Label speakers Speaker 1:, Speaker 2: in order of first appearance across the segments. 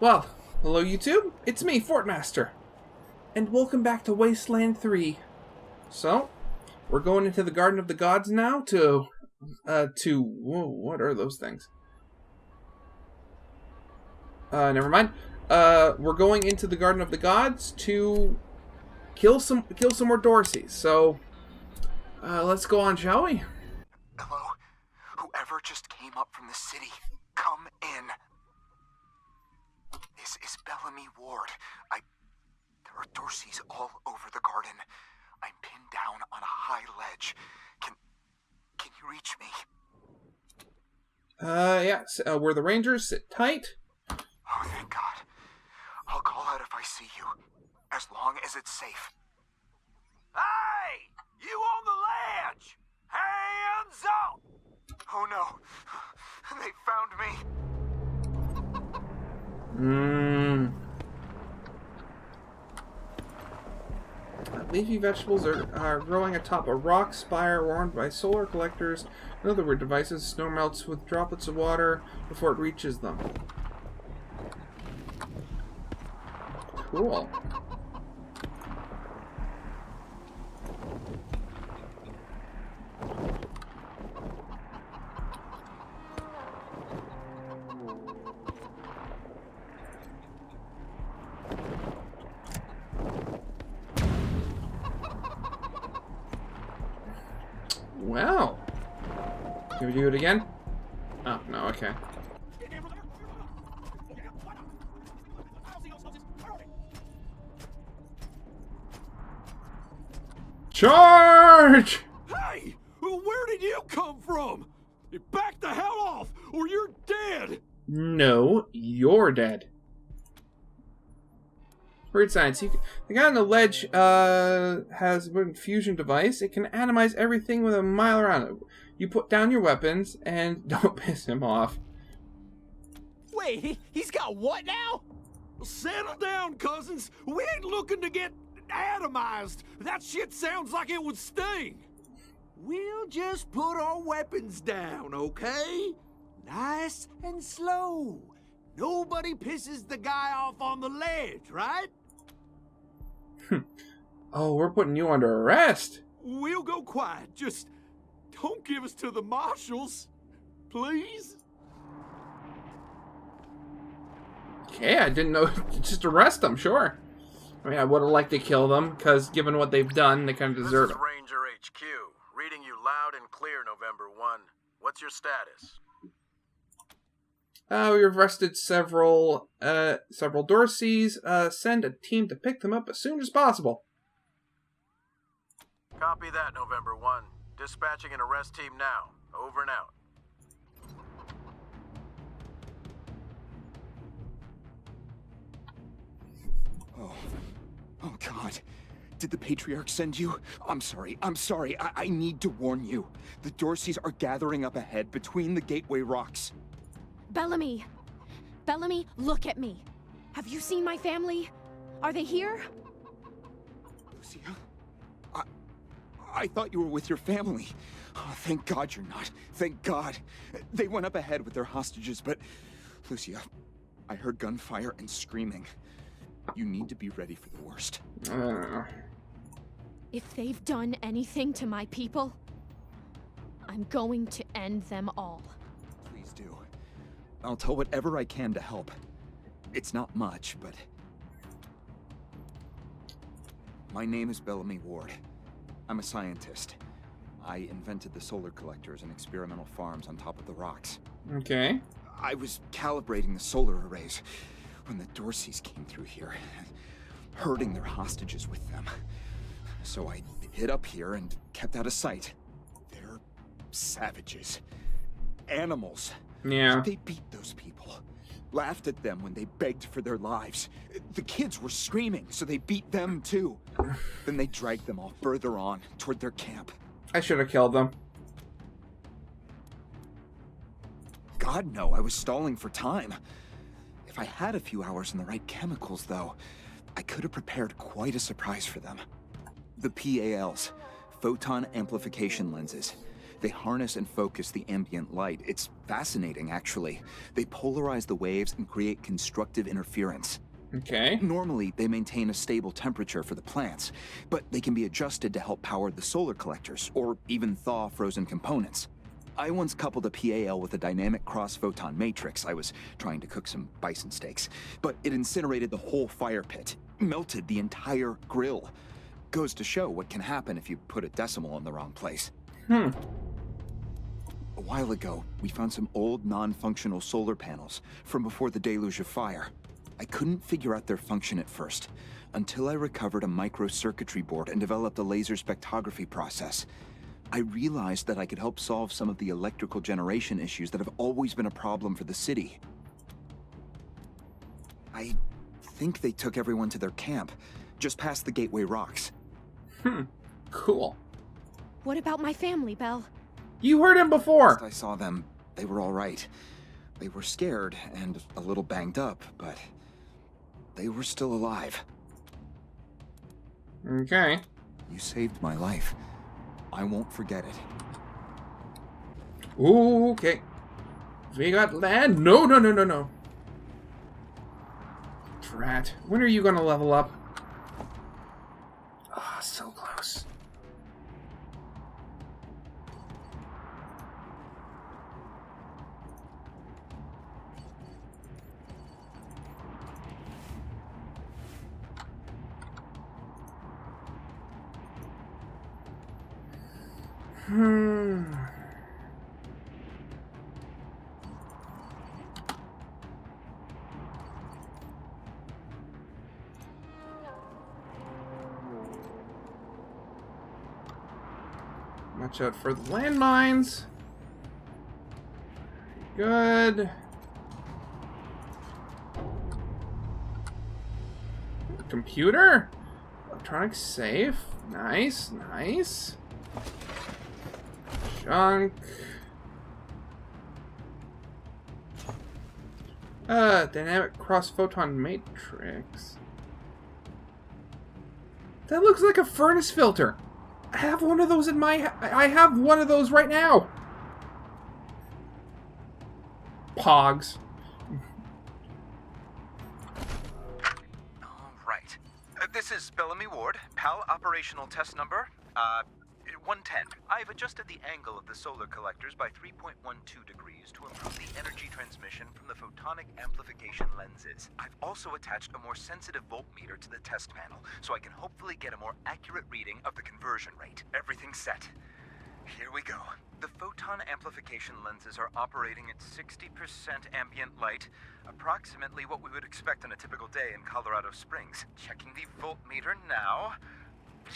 Speaker 1: Well, hello YouTube, it's me, Fortmaster, and welcome back to Wasteland 3. So, we're going into the Garden of the Gods now whoa, what are those things? Never mind. We're going into the Garden of the Gods to kill some more Dorseys. So, let's go on, shall we?
Speaker 2: Hello? Whoever just came up from the city, come in. This is Bellamy Ward. There are Dorseys all over the garden. I'm pinned down on a high ledge. Can you reach me?
Speaker 1: Yes. We're the Rangers. Sit tight.
Speaker 2: Oh, thank God. I'll call out if I see you, as long as it's safe. Hey! You on the ledge! Hands up! Oh no, they found me.
Speaker 1: Leafy vegetables are growing atop a rock spire warmed by solar collectors and other weird devices. Snow melts with droplets of water before it reaches them. Cool. Wow. Can we do it again? Oh, no, okay. Charge!
Speaker 3: Hey! Where did you come from? Back the hell off, or you're dead!
Speaker 1: No, you're dead. Weird science. The guy on the ledge has a fusion device. It can atomize everything with a mile around it. You put down your weapons and don't piss him off.
Speaker 4: Wait, he's got what now?
Speaker 3: Settle down, cousins. We ain't looking to get atomized. That shit sounds like it would sting. We'll just put our weapons down, okay? Nice and slow. Nobody pisses the guy off on the ledge, right?
Speaker 1: Oh, we're putting you under arrest.
Speaker 3: We'll go quiet. Just don't give us to the marshals, please.
Speaker 1: Okay, I didn't know. Just arrest them, sure. I mean, I would have liked to kill them, because given what they've done, they kind of deserve it.
Speaker 5: This is Ranger HQ, reading you loud and clear, November 1. What's your status?
Speaker 1: We've arrested several Dorseys. Send a team to pick them up as soon as possible.
Speaker 5: Copy that, November 1. Dispatching an arrest team now. Over and out.
Speaker 2: Oh God. Did the Patriarch send you? I'm sorry. I need to warn you. The Dorseys are gathering up ahead between the gateway rocks.
Speaker 6: Bellamy! Bellamy, look at me! Have you seen my family? Are they here?
Speaker 2: Lucia? I thought you were with your family. Oh, thank God you're not. Thank God. They went up ahead with their hostages, but... Lucia, I heard gunfire and screaming. You need to be ready for the worst.
Speaker 6: If they've done anything to my people, I'm going to end them all.
Speaker 2: Please do. I'll tell whatever I can to help. It's not much, but... My name is Bellamy Ward. I'm a scientist. I invented the solar collectors and experimental farms on top of the rocks.
Speaker 1: Okay.
Speaker 2: I was calibrating the solar arrays when the Dorseys came through here, herding their hostages with them. So I hid up here and kept out of sight. They're savages. Animals.
Speaker 1: Yeah.
Speaker 2: They beat those people. Laughed at them when they begged for their lives. The kids were screaming, so they beat them too. Then they dragged them all further on, toward their camp.
Speaker 1: I should have killed them.
Speaker 2: God, no, I was stalling for time. If I had a few hours and the right chemicals, though, I could have prepared quite a surprise for them. The PALs, photon amplification lenses. They harness and focus the ambient light. It's fascinating, actually. They polarize the waves and create constructive interference.
Speaker 1: Okay.
Speaker 2: Normally, they maintain a stable temperature for the plants, but they can be adjusted to help power the solar collectors, or even thaw frozen components. I once coupled a PAL with a dynamic cross-photon matrix. I was trying to cook some bison steaks, but it incinerated the whole fire pit, melted the entire grill. Goes to show what can happen if you put a decimal in the wrong place. A while ago, we found some old non-functional solar panels from before the deluge of fire. I couldn't figure out their function at first, until I recovered a microcircuitry board and developed a laser spectrography process. I realized that I could help solve some of the electrical generation issues that have always been a problem for the city. I think they took everyone to their camp, just past the Gateway Rocks.
Speaker 1: Cool.
Speaker 6: What about my family, Belle?
Speaker 1: You heard him before.
Speaker 2: Last I saw them, they were all right. They were scared and a little banged up, but they were still alive.
Speaker 1: Okay.
Speaker 2: You saved my life. I won't forget it.
Speaker 1: Ooh, okay. We got land. No, no, no, no, no. Drat. When are you gonna level up? Ah, so close. Watch out for the landmines. Good. Computer? Electronic safe. Nice, nice. Junk. Dynamic cross-photon matrix. That looks like a furnace filter. I have one of those in my... I have one of those right now. Pogs.
Speaker 7: All right. This is Bellamy Ward, PAL operational test number, 110. I've adjusted the angle of the solar collectors by 3.12 degrees to improve the energy transmission from the photonic amplification lenses. I've also attached a more sensitive voltmeter to the test panel, so I can hopefully get a more accurate reading of the conversion rate. Everything's set. Here we go. The photon amplification lenses are operating at 60% ambient light, approximately what we would expect on a typical day in Colorado Springs. Checking the voltmeter now.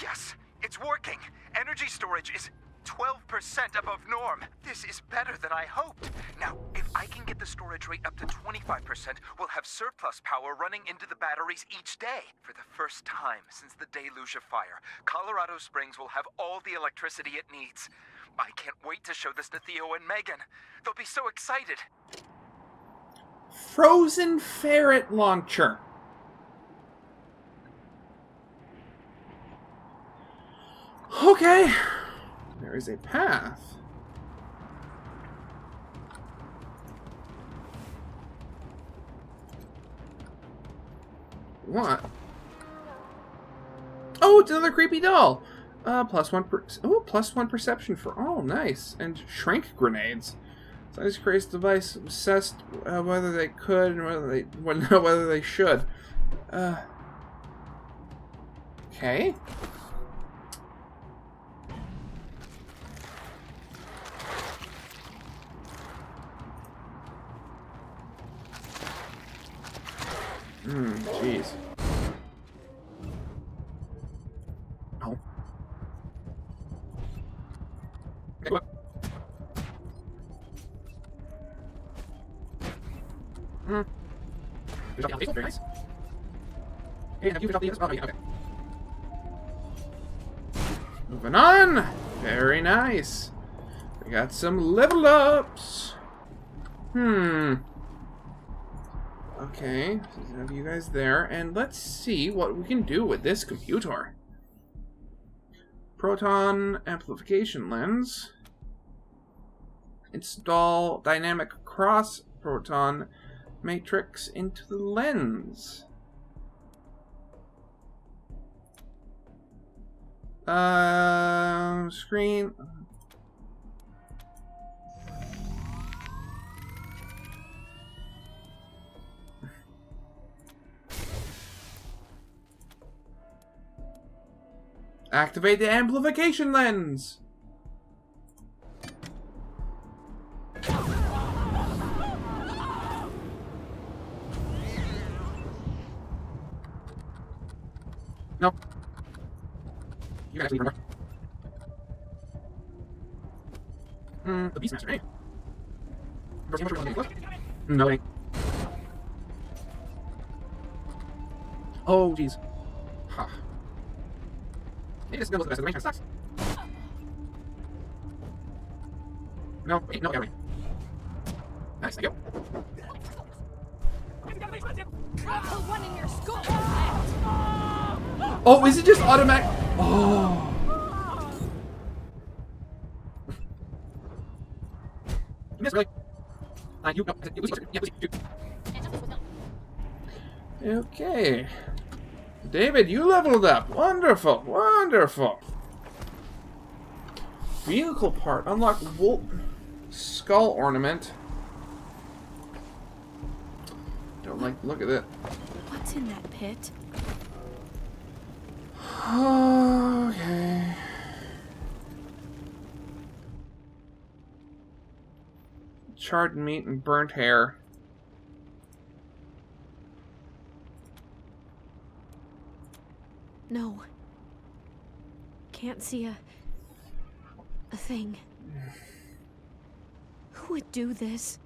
Speaker 7: Yes, it's working. Energy storage is 12% above norm. This is better than I hoped. Now, if I can get the storage rate up to 25%, we'll have surplus power running into the batteries each day. For the first time since the deluge of fire, Colorado Springs will have all the electricity it needs. I can't wait to show this to Theo and Megan. They'll be so excited.
Speaker 1: Frozen ferret launcher. Okay. There is a path. What? Oh, it's another creepy doll. +1 perception for all. Nice. And shrink grenades. Science Craze device assessed whether they could and whether they should. Okay. Jeez. Oh. Very nice. Hey, have you finished the okay. Moving on. Very nice. We got some level ups. Okay, so have you guys there, and let's see what we can do with this computer. Proton amplification lens. Install dynamic cross-proton matrix into the lens. Screen. Activate the amplification lens. No. You gotta leave her. The Beastmaster, eh? No, it ain't. Oh, jeez. Huh. Maybe this is the best of the range kind of sucks. No, wait, no, wait. Nice, thank you.
Speaker 6: One in your skull.
Speaker 1: Oh, is it just automatic? Oh. You missed, really. You, no, it was, yeah, please, shoot. Okay. David, you leveled up. Wonderful, wonderful. Vehicle part. Unlock wolf skull ornament. Don't like the look of it.
Speaker 6: What's in that pit?
Speaker 1: Okay. Charred meat and burnt hair.
Speaker 6: No. Can't see a thing. Who would do this?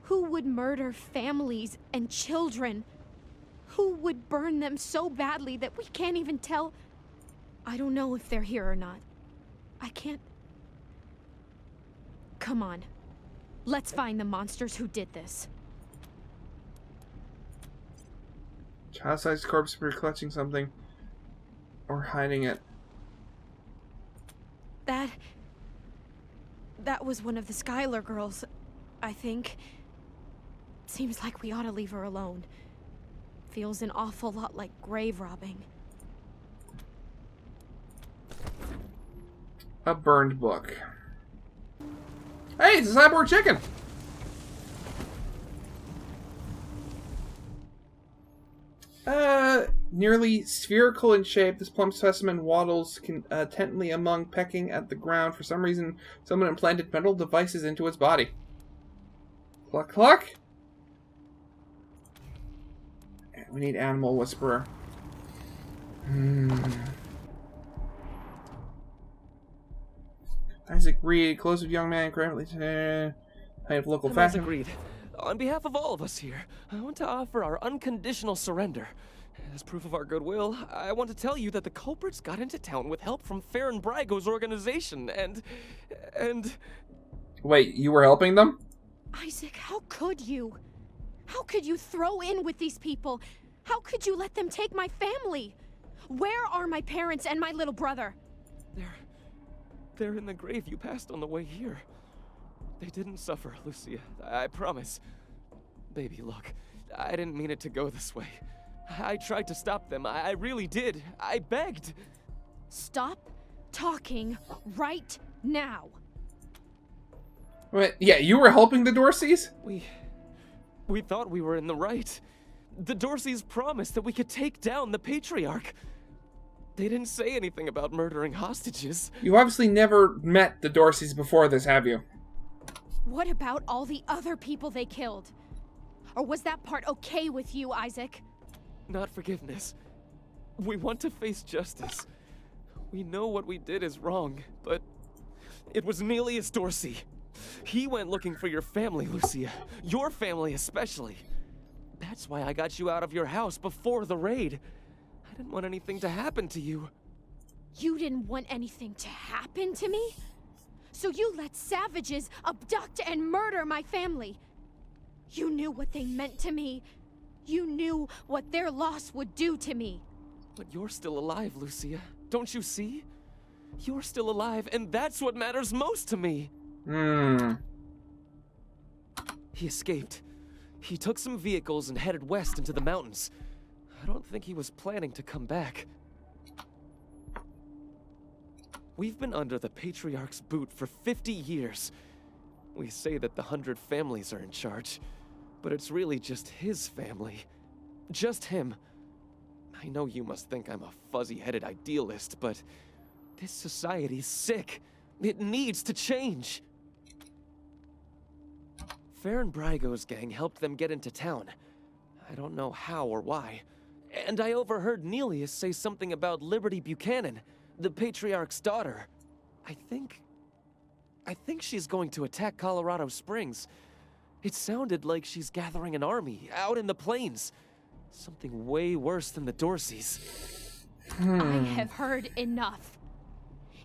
Speaker 6: Who would murder families and children? Who would burn them so badly that we can't even tell? I don't know if they're here or not. I can't... Come on. Let's find the monsters who did this.
Speaker 1: Child-sized corpse for clutching something. Or hiding it.
Speaker 6: That was one of the Skylar girls, I think. Seems like we ought to leave her alone. Feels an awful lot like grave robbing.
Speaker 1: A burned book. Hey, it's a cyborg chicken! Nearly spherical in shape, this plump specimen waddles contentedly among, pecking at the ground. For some reason, someone implanted metal devices into its body. Cluck, cluck! We need Animal Whisperer. Isaac Reed, clothes of young man, currently height of local fashion.
Speaker 8: Isaac Reed. On behalf of all of us here, I want to offer our unconditional surrender. As proof of our goodwill, I want to tell you that the culprits got into town with help from Farron Brago's organization, and...
Speaker 1: Wait, you were helping them?
Speaker 6: Isaac, how could you? How could you throw in with these people? How could you let them take my family? Where are my parents and my little brother?
Speaker 8: They're in the grave you passed on the way here. They didn't suffer, Lucia. I promise. Baby, look. I didn't mean it to go this way. I tried to stop them. I really did. I begged.
Speaker 6: Stop talking right now.
Speaker 1: Wait, yeah, you were helping the Dorseys?
Speaker 8: We thought we were in the right. The Dorseys promised that we could take down the Patriarch. They didn't say anything about murdering hostages.
Speaker 1: You obviously never met the Dorseys before this, have you?
Speaker 6: What about all the other people they killed? Or was that part okay with you, Isaac?
Speaker 8: Not forgiveness. We want to face justice. We know what we did is wrong, but it was Nelius Dorsey. He went looking for your family, Lucia. Your family especially. That's why I got you out of your house before the raid. I didn't want anything to happen to you.
Speaker 6: You didn't want anything to happen to me? So you let savages abduct and murder my family. You knew what they meant to me. You knew what their loss would do to me.
Speaker 8: But you're still alive, Lucia. Don't you see? You're still alive, and that's what matters most to me. He escaped. He took some vehicles and headed west into the mountains. I don't think he was planning to come back. We've been under the Patriarch's boot for 50 years. We say that the 100 families are in charge, but it's really just his family. Just him. I know you must think I'm a fuzzy-headed idealist, but this society's sick. It needs to change. Farron Brygo's gang helped them get into town. I don't know how or why. And I overheard Nelius say something about Liberty Buchanan, the Patriarch's daughter. I think she's going to attack Colorado Springs. It sounded like she's gathering an army out in the plains. Something way worse than the Dorseys.
Speaker 6: I have heard enough.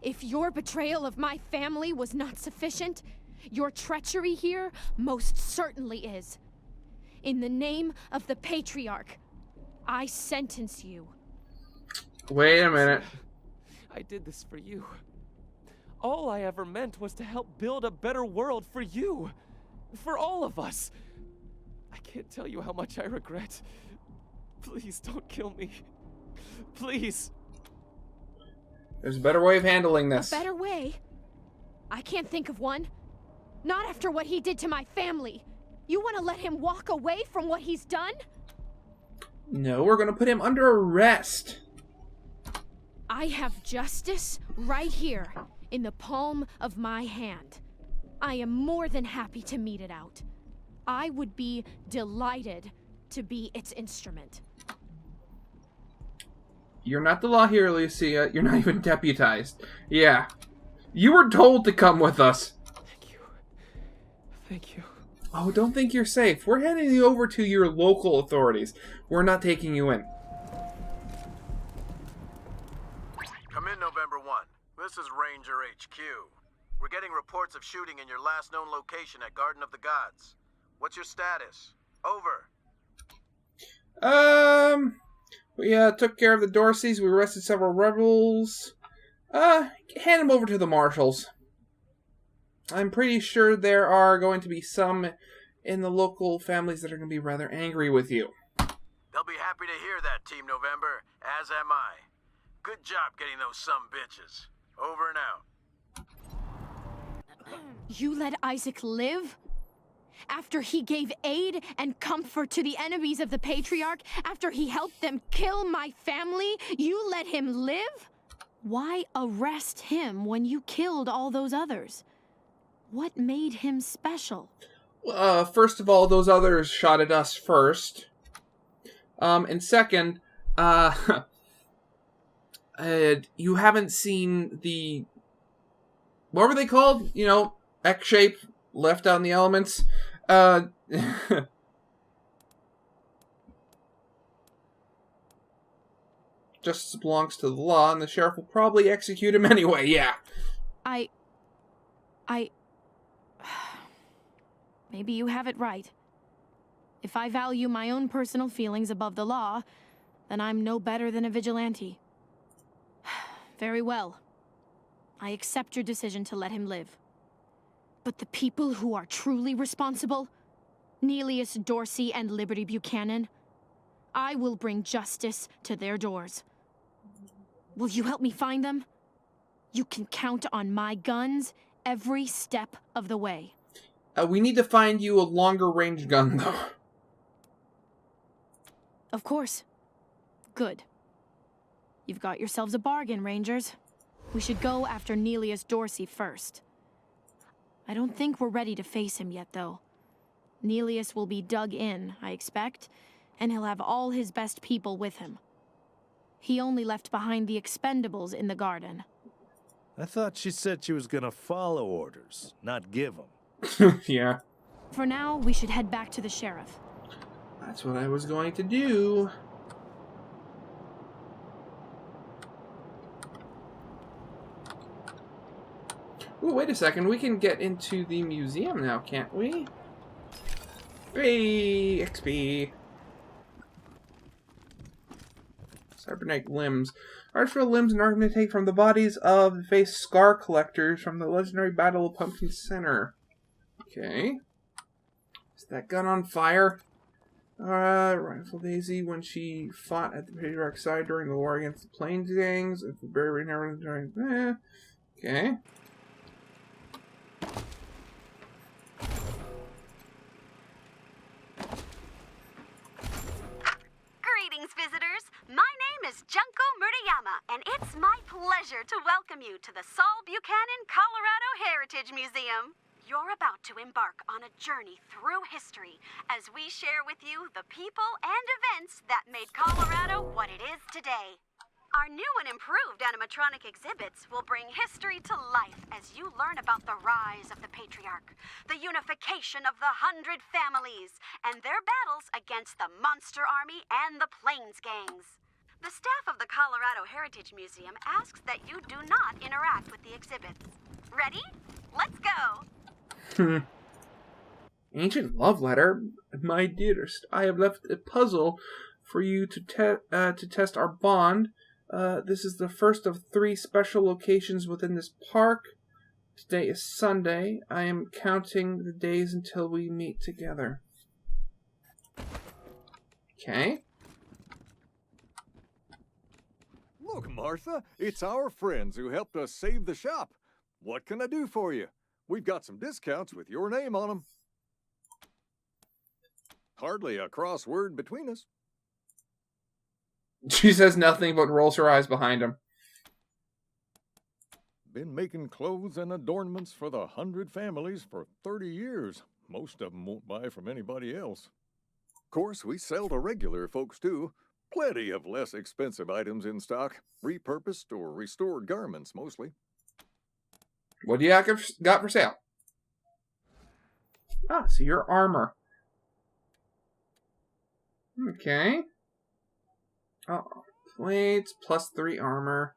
Speaker 6: If your betrayal of my family was not sufficient, your treachery here most certainly is. In the name of the Patriarch, I sentence you.
Speaker 1: Wait a minute.
Speaker 8: I did this for you. All I ever meant was to help build a better world for you. For all of us. I can't tell you how much I regret. Please don't kill me. Please.
Speaker 1: There's a better way of handling this.
Speaker 6: A better way? I can't think of one. Not after what he did to my family. You want to let him walk away from what he's done?
Speaker 1: No, we're going to put him under arrest.
Speaker 6: I have justice right here, in the palm of my hand. I am more than happy to mete it out. I would be delighted to be its instrument.
Speaker 1: You're not the law here, Lucia. You're not even deputized. Yeah. You were told to come with us.
Speaker 8: Thank you. Thank you.
Speaker 1: Oh, don't think you're safe. We're heading you over to your local authorities. We're not taking you in.
Speaker 5: Come in, November 1. This is Ranger HQ. We're getting reports of shooting in your last known location at Garden of the Gods. What's your status? Over.
Speaker 1: We took care of the Dorseys. We arrested several rebels. Hand them over to the marshals. I'm pretty sure there are going to be some in the local families that are going to be rather angry with you.
Speaker 5: They'll be happy to hear that, Team November, as am I. Good job getting those some bitches. Over and out.
Speaker 6: You let Isaac live? After he gave aid and comfort to the enemies of the Patriarch? After he helped them kill my family? You let him live? Why arrest him when you killed all those others? What made him special?
Speaker 1: First of all, those others shot at us first. And second, you haven't seen the... What were they called? You know, X-shape, left out in the elements. Justice belongs to the law, and the sheriff will probably execute him anyway, yeah.
Speaker 6: Maybe you have it right. If I value my own personal feelings above the law, then I'm no better than a vigilante. Very well. I accept your decision to let him live. But the people who are truly responsible, Nelius Dorsey and Liberty Buchanan, I will bring justice to their doors. Will you help me find them? You can count on my guns every step of the way.
Speaker 1: We need to find you a longer range gun, though.
Speaker 6: Of course. Good. You've got yourselves a bargain, Rangers. We should go after Nelius Dorsey first. I don't think we're ready to face him yet, though. Nelius will be dug in, I expect, and he'll have all his best people with him. He only left behind the expendables in the garden.
Speaker 9: I thought she said she was gonna follow orders, not give them.
Speaker 1: Yeah.
Speaker 6: For now, we should head back to the sheriff.
Speaker 1: That's what I was going to do. Ooh, wait a second. We can get into the museum now, can't we? Hey, XP. Cybernetic limbs. Artificial limbs and organs taken from the bodies of the face scar collectors from the legendary Battle of Pumpkin Center. Okay. Is that gun on fire? Rifle Daisy when she fought at the Patriarch's side during the war against the Plains gangs. If the Barry never during. Okay.
Speaker 10: Greetings, visitors. My name is Junko Murayama, and it's my pleasure to welcome you to the Saul Buchanan, Colorado Heritage Museum. You're about to embark on a journey through history as we share with you the people and events that made Colorado what it is today. Our new and improved animatronic exhibits will bring history to life as you learn about the rise of the Patriarch, the unification of the 100 families, and their battles against the Monster Army and the Plains gangs. The staff of the Colorado Heritage Museum asks that you do not interact with the exhibits. Ready? Let's go!
Speaker 1: Ancient love letter, my dearest. I have left a puzzle for you to test our bond. This is the first of 3 special locations within this park. Today is Sunday. I am counting the days until we meet together. Okay.
Speaker 11: Look, Martha, it's our friends who helped us save the shop. What can I do for you? We've got some discounts with your name on them. Hardly a crossword between us.
Speaker 1: She says nothing but rolls her eyes behind him.
Speaker 11: Been making clothes and adornments for the 100 families for 30 years. Most of them won't buy from anybody else. Of course, we sell to regular folks, too. Plenty of less expensive items in stock. Repurposed or restored garments, mostly.
Speaker 1: What do you got for sale? Ah, so your armor. Okay. Oh, plates, +3 armor.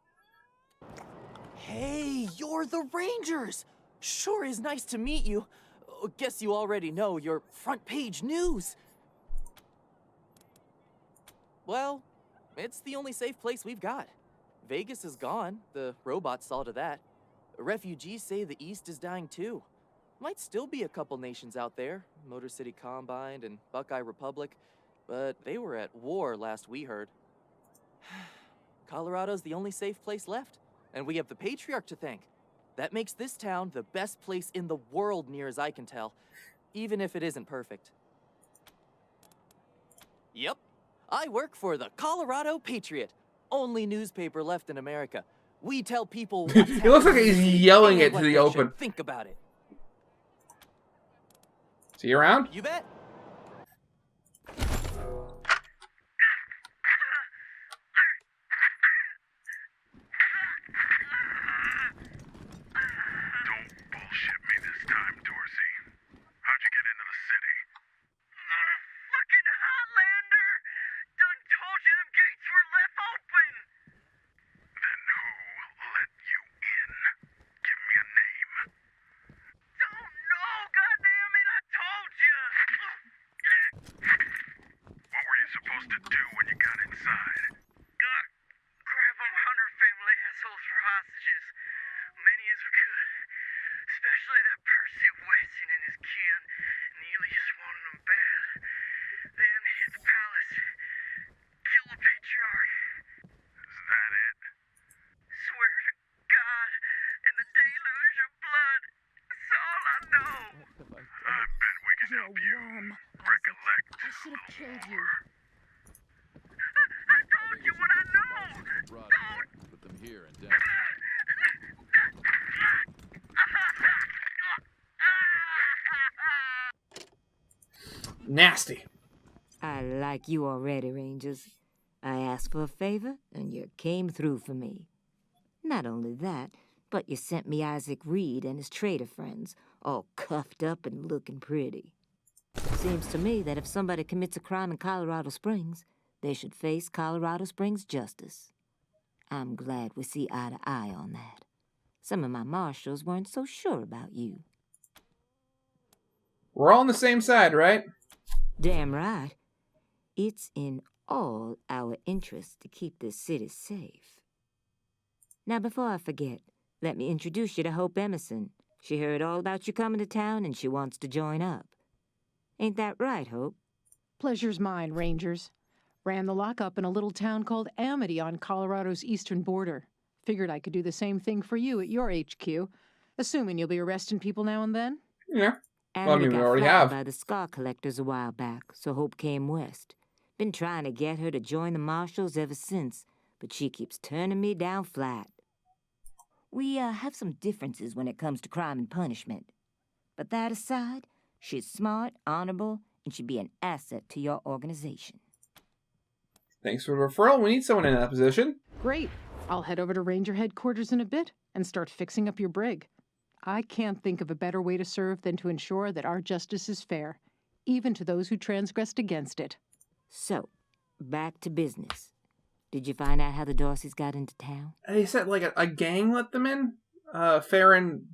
Speaker 4: Hey, you're the Rangers! Sure is nice to meet you. Guess you already know your front page news. Well, it's the only safe place we've got. Vegas is gone. The robots saw to that. Refugees say the East is dying too. Might still be a couple nations out there, Motor City Combine and Buckeye Republic, but they were at war last we heard. Colorado's the only safe place left, and we have the Patriarch to thank. That makes this town the best place in the world near as I can tell, even if it isn't perfect. Yep, I work for the Colorado Patriot, only newspaper left in America. We tell people what's
Speaker 1: It looks like he's yelling it to the open.
Speaker 4: Think about it.
Speaker 1: See you around?
Speaker 4: You bet.
Speaker 1: Nasty.
Speaker 12: I like you already, Rangers. I asked for a favor, and you came through for me. Not only that, but you sent me Isaac Reed and his trader friends, all cuffed up and looking pretty. Seems to me that if somebody commits a crime in Colorado Springs, they should face Colorado Springs justice. I'm glad we see eye to eye on that. Some of my marshals weren't so sure about you.
Speaker 1: We're all on the same side, right?
Speaker 12: Damn right. It's in all our interest to keep this city safe. Now, before I forget, let me introduce you to Hope Emerson. She heard all about you coming to town and she wants to join up. Ain't that right, Hope?
Speaker 13: Pleasure's mine, Rangers. Ran the lockup in a little town called Amity on Colorado's eastern border. Figured I could do the same thing for you at your HQ, assuming you'll be arresting people now and then.
Speaker 1: Yeah. Well, I
Speaker 12: Amity
Speaker 1: mean, we
Speaker 12: got
Speaker 1: already
Speaker 12: flattened
Speaker 1: have.
Speaker 12: by the Scar Collectors a while back, so Hope came west. Been trying to get her to join the Marshals ever since, but she keeps turning me down flat. We have some differences when it comes to crime and punishment. But that aside, she's smart, honorable, and should be an asset to your organization.
Speaker 1: Thanks for the referral. We need someone in that position.
Speaker 13: Great. I'll head over to Ranger headquarters in a bit and start fixing up your brig. I can't think of a better way to serve than to ensure that our justice is fair, even to those who transgressed against it.
Speaker 12: So, back to business. Did you find out how the Dorseys got into town?
Speaker 1: He said like a gang let them in? Farron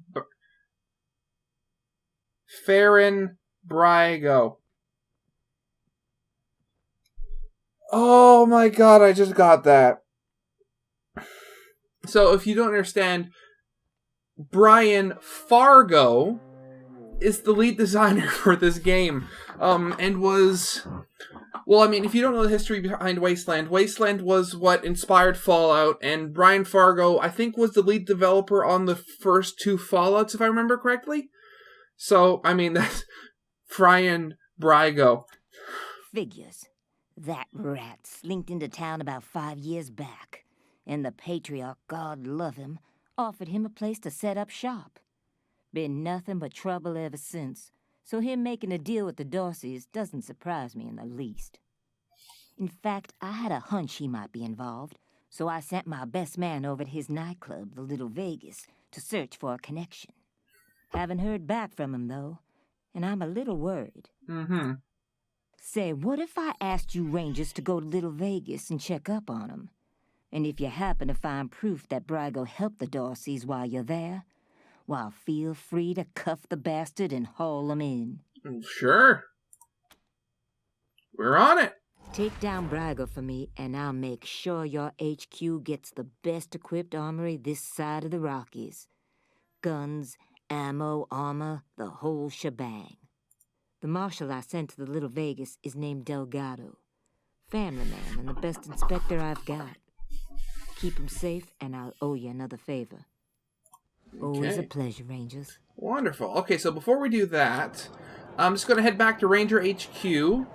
Speaker 1: Brygo. Oh my god, I just got that. So if you don't understand, Brian Fargo is the lead designer for this game. And was... Well, I mean, if you don't know the history behind Wasteland, Wasteland was what inspired Fallout, and Brian Fargo, I think, was the lead developer on the first 2 Fallouts, if I remember correctly. So, I mean, that's Brian Brygo.
Speaker 12: Figures. That rat slinked into town about 5 years back, and the patriarch, God love him, offered him a place to set up shop. Been nothing but trouble ever since, so him making a deal with the Dorseys doesn't surprise me in the least. In fact, I had a hunch he might be involved, so I sent my best man over to his nightclub, the Little Vegas, to search for a connection. Haven't heard back from him, though, and I'm a little worried.
Speaker 1: Mm-hmm.
Speaker 12: Say, what if I asked you Rangers to go to Little Vegas and check up on him? And if you happen to find proof that Brygo helped the Dorseys while you're there, well, feel free to cuff the bastard and haul him in.
Speaker 1: Sure. We're on it.
Speaker 12: Take down Brygo for me, and I'll make sure your HQ gets the best-equipped armory this side of the Rockies. Guns, ammo, armor, the whole shebang. The marshal I sent to the Little Vegas is named Delgado. Family man and the best inspector I've got. Keep him safe, and I'll owe you another favor. Always a pleasure, Rangers.
Speaker 1: Wonderful. Okay, so before we do that, I'm just going to head back to Ranger HQ,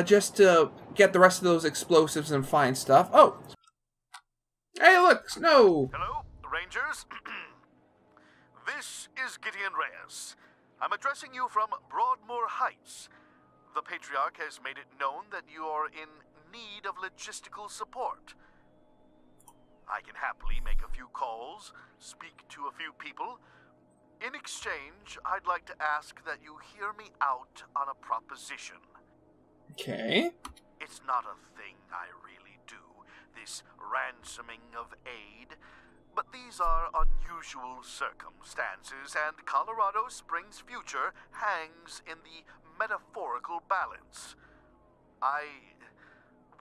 Speaker 1: just to get the rest of those explosives and find stuff. Oh! Hey, look! Snow!
Speaker 14: Hello, Rangers. This is Gideon Reyes. I'm addressing you from Broadmoor Heights. The Patriarch has made it known that you are in need of logistical support. I can happily make a few calls, speak to a few people. In exchange, I'd like to ask that you hear me out on a proposition.
Speaker 1: Okay.
Speaker 14: It's not a thing I really do, this ransoming of aid, but these are unusual circumstances, and Colorado Springs' future hangs in the metaphorical balance. I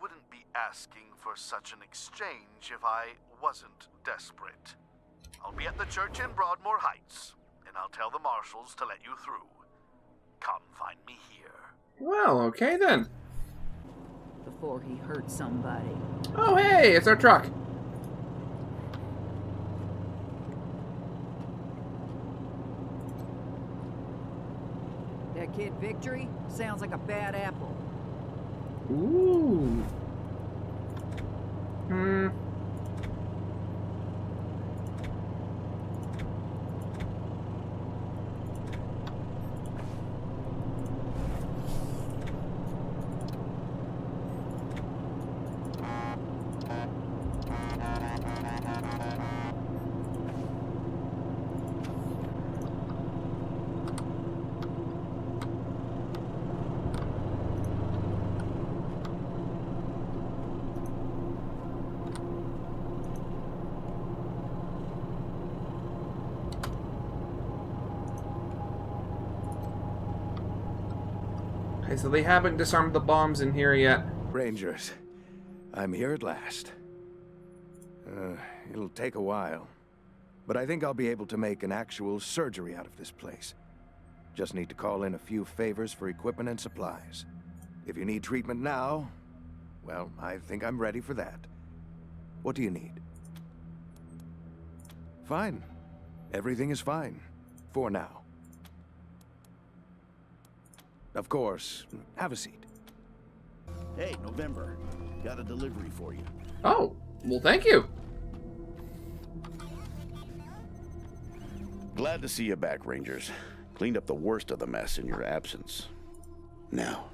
Speaker 14: wouldn't be asking for such an exchange if I wasn't desperate. I'll be at the church in Broadmoor Heights, and I'll tell the marshals to let you through. Come find me here.
Speaker 1: Well, okay then.
Speaker 15: Before he hurt somebody.
Speaker 1: Oh, hey, it's our truck.
Speaker 15: That kid Victory sounds like a bad apple.
Speaker 1: Ooh. Okay, so they haven't disarmed the bombs in here yet.
Speaker 16: Rangers, I'm here at last. It'll take a while, but I think I'll be able to make an actual surgery out of this place. Just need to call in a few favors for equipment and supplies. If you need treatment now, well, I think I'm ready for that. What do you need? Fine. Everything is fine. For now. Of course, have a seat.
Speaker 17: Hey, November. Got a delivery for you.
Speaker 1: Oh, well, thank you.
Speaker 17: Glad to see you back, Rangers. Cleaned up the worst of the mess in your absence. Now,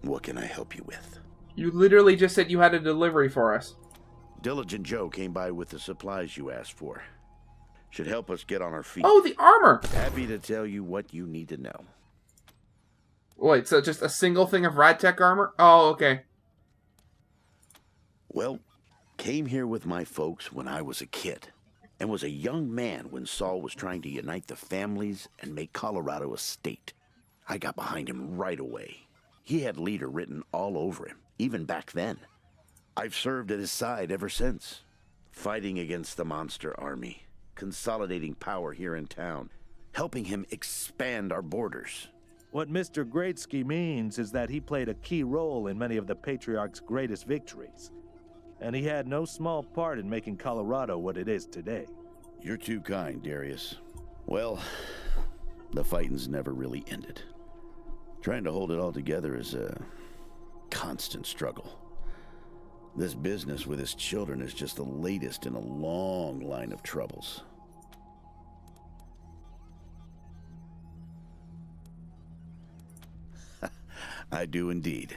Speaker 17: what can I help you with?
Speaker 1: You literally just said you had a delivery for us.
Speaker 17: Diligent Joe came by with the supplies you asked for. Should help us get on our feet.
Speaker 1: Oh, the armor!
Speaker 17: Happy to tell you what you need to know.
Speaker 1: Wait, so just a single thing of Radtech armor? Oh, okay.
Speaker 17: Well, came here with my folks when I was a kid, and was a young man when Saul was trying to unite the families and make Colorado a state. I got behind him right away. He had leader written all over him, even back then. I've served at his side ever since, fighting against the monster army, consolidating power here in town, helping him expand our borders.
Speaker 9: What Mr. Greatsky means is that he played a key role in many of the Patriarch's greatest victories. And he had no small part in making Colorado what it is today.
Speaker 17: You're too kind, Darius. Well, the fighting's never really ended. Trying to hold it all together is a constant struggle. This business with his children is just the latest in a long line of troubles. I do indeed.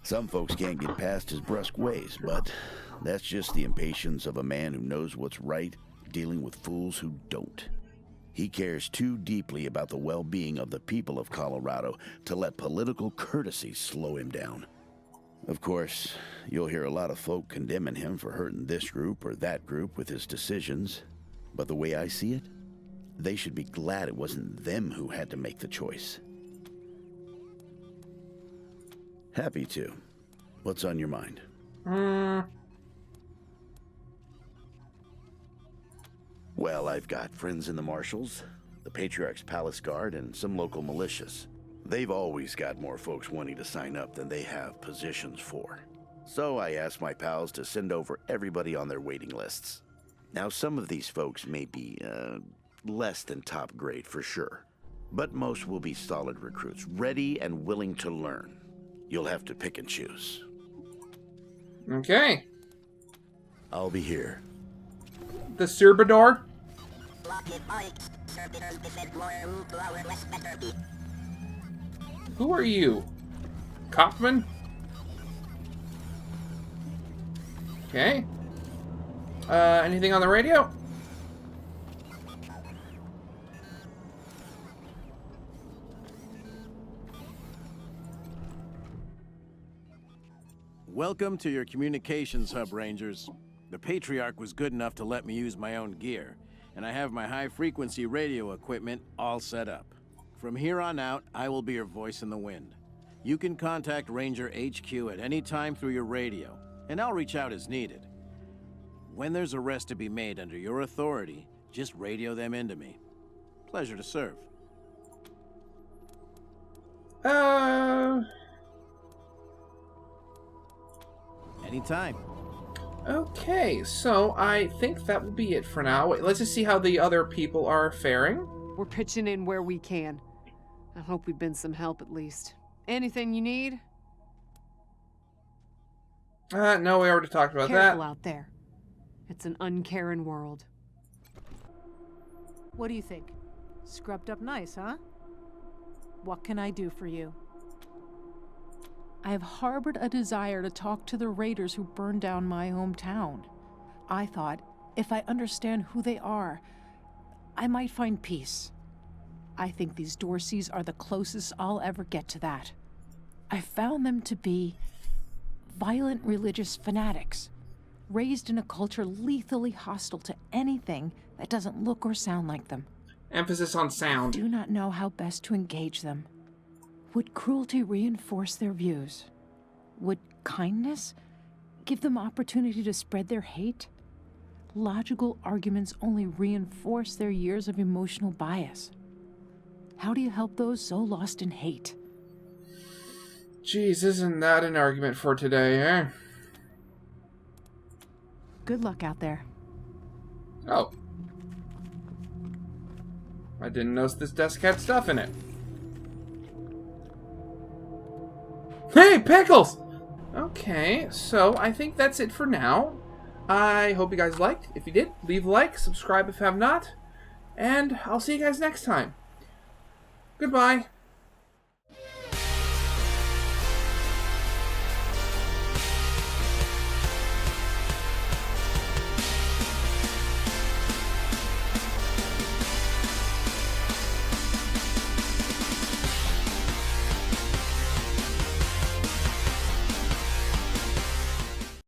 Speaker 17: Some folks can't get past his brusque ways, but that's just the impatience of a man who knows what's right, dealing with fools who don't. He cares too deeply about the well-being of the people of Colorado to let political courtesy slow him down. Of course, you'll hear a lot of folk condemning him for hurting this group or that group with his decisions, but the way I see it, they should be glad it wasn't them who had to make the choice. Happy to. What's on your mind? Well, I've got friends in the Marshals, the Patriarch's Palace Guard, and some local militias. They've always got more folks wanting to sign up than they have positions for. So I asked my pals to send over everybody on their waiting lists. Now, some of these folks may be, less than top grade for sure, but most will be solid recruits, ready and willing to learn. You'll have to pick and choose.
Speaker 1: Okay.
Speaker 17: I'll be here.
Speaker 1: The Cerbador? Who are you? Kaufman? Okay. Anything on the radio?
Speaker 18: Welcome to your communications hub, Rangers. The Patriarch was good enough to let me use my own gear, and I have my high-frequency radio equipment all set up. From here on out, I will be your voice in the wind. You can contact Ranger HQ at any time through your radio, and I'll reach out as needed. When there's arrests to be made under your authority, just radio them into me. Pleasure to serve. Anytime.
Speaker 1: Okay, so I think that will be it for now. Wait, let's just see how the other people are faring.
Speaker 19: We're pitching in where we can. I hope we've been some help at least. Anything you need?
Speaker 1: No, we already talked about that.
Speaker 19: Careful out there. It's an uncaring world.
Speaker 13: What do you think? Scrubbed up nice, huh? What can I do for you? I have harbored a desire to talk to the raiders who burned down my hometown. I thought, if I understand who they are, I might find peace. I think these Dorseys are the closest I'll ever get to that. I found them to be violent religious fanatics, raised in a culture lethally hostile to anything that doesn't look or sound like them.
Speaker 1: Emphasis on sound.
Speaker 13: I do not know how best to engage them. Would cruelty reinforce their views? Would kindness Give them opportunity to spread their hate? Logical arguments only reinforce their years of emotional bias. How do you help those so lost in hate?
Speaker 1: Jeez, isn't that an argument for today, eh?
Speaker 13: Good luck out there.
Speaker 1: Oh. I didn't notice this desk had stuff in it. Hey, Pickles! Okay, so I think that's it for now. I hope you guys liked. If you did, leave a like, subscribe if you have not, and I'll see you guys next time. Goodbye.